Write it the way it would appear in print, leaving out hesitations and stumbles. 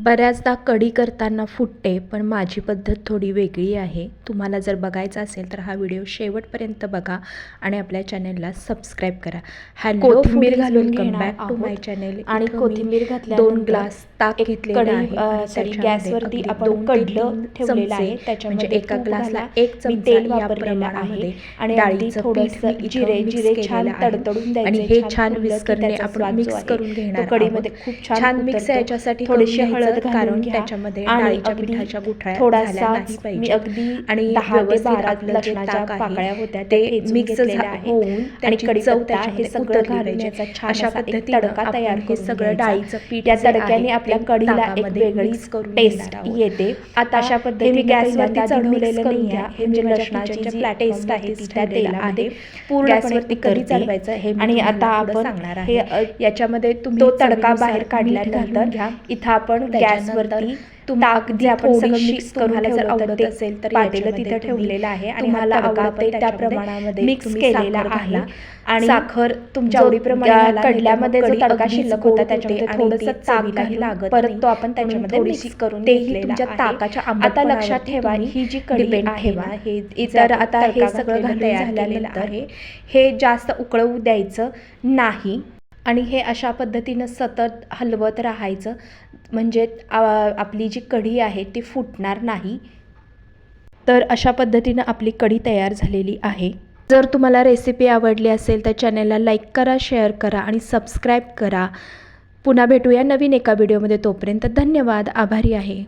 बऱ्याचदा कढी करताना फुटते, पण माझी पद्धत थोडी वेगळी आहे. तुम्हाला जर बघायचा असेल तर हा व्हिडिओ शेवटपर्यंत बघा आणि आपल्या चॅनलला सबस्क्राईब करा. हॅलो, कोथिंबीर घालून वेलकम घेणार बॅक टू माय आहोत. चॅनल. आणि कोथिंबीर 2 घातल्यानंतर ग्लास ताक एक घेतलेलं कढई, आहे आणि सॉरी, त्याच्यामध्ये गॅसवरती अगदी आपण 2 ते कडलं 3 ठेवलेलं आहे. चमचे, त्याच्यामध्ये म्हणजे एका तूप ग्लासला घाला. 1 मी चमचा तेल या वापरलेलं आहे प्रमाणामध्ये आणि अगदी डाळीचं पीठ थोडंसं मी इथं जिरे मिक्स जिरे छान केलेलं आहे तडतडून आणि द्यायचे. हे छान छान फुललं की विस्करने त्याचा आपण स्वाद जो मिक्स आहे करून तो घेणार आहोत. कढईमध्ये खूप छान मिक्स उतरतो. याच्यासाठी थोडीशी करून हळद घ्यायचं, घालून कारण घ्या त्याच्यामध्ये आणि डाळीच्या अगदी पिठाच्या गुठळ्या झाल्या थोडासा नाही मी पाहिजे अगदी आणि 10 ते व्यवस्थित 12 आपलं जे लसणाच्या ताक आहे पाकळ्या होत्या ते त्या ठेचून मिक्स घेतलेल्या आहेत होऊन आणि त्याची चव कढीपत्ता हे त्याच्यामध्ये सगळं उतरली घालून पाहिजे. याचा छान अशा असा एक पद्धतीनं तडका आपण तयार हे करून सगळं घ्यायचा. डाळीचं पीठ या जे आहे तडक्याने आपल्या ते कढीला एक ताकामध्ये वेगळीच मिक्स करून टेस्ट घेणार आहोत. येते. आता अशा हे मी पद्धतीने गॅसवरती पहिल्यांदा चढवलेलं करून नाही घ्या. आहे, हे म्हणजे म्हणजे लसणाची लसणाची जी जी टेस्ट आहे टेस्ट ती त्या तेलामध्ये तेलामध्ये पूर्णपणे गॅसवरती कधी उतरते. चालवायचं हे मी आणि तुम्हाला आता पुढं आपण सांगणार हे आहे. याच्यामध्ये तुम्ही तो तडका चवीनुसार बाहेर मीठ घालून काढल्यानंतर घ्या. इथं आपण गॅसवरती ताक जे आपण सगळं मिक्स करून तुम्हाला जर ठेवलं होतं आवडत ते असेल तर पातेलं याच्यामध्ये तिथं ठेवलेलं आहे आणि तुम्हाला हा तडका आवडते आपण त्या त्याच्यामध्ये प्रमाणामध्ये मिक्स तुम्ही केलेला साखर आहे घाला. आणि साखर तुमच्या जो आवडीप्रमाणे घाला, नाहीतर मग कडल्यामध्ये जो कढी तडका अगदीच शिल्लक गोड होता होते त्याच्यामध्ये आणि थोडंसं ते ताक चवीलाही घालून लागत परत नाही. तो आपण म्हणून त्याच्यामध्ये थोडीशी मिक्स करून तेही घेतलेला तुमच्या आहे. ताकाच्या आता आंबटपणावरती लक्षात ठेवा, तुम्ही ही जी कढी डिपेंड आहे ठेवा. ना, हे इतर आपण आता तडका हे सगळं घातलेलं घालून तयार केलेलं झाल्यानंतर आहे. हे जास्त उकळवू द्यायचं नाही आणि हे अशा पद्धतीनं सतत हलवत राहायचं, म्हणजे आपली जी कढी आहे ती फुटणार नाही. तर अशा पद्धतीनं आपली कढी तयार झालेली आहे. जर तुम्हाला रेसिपी आवडली असेल तर चॅनलला लाईक करा, शेअर करा आणि सबस्क्राईब करा. पुन्हा भेटूया नवीन एका व्हिडिओमध्ये. तोपर्यंत धन्यवाद. आभारी आहे.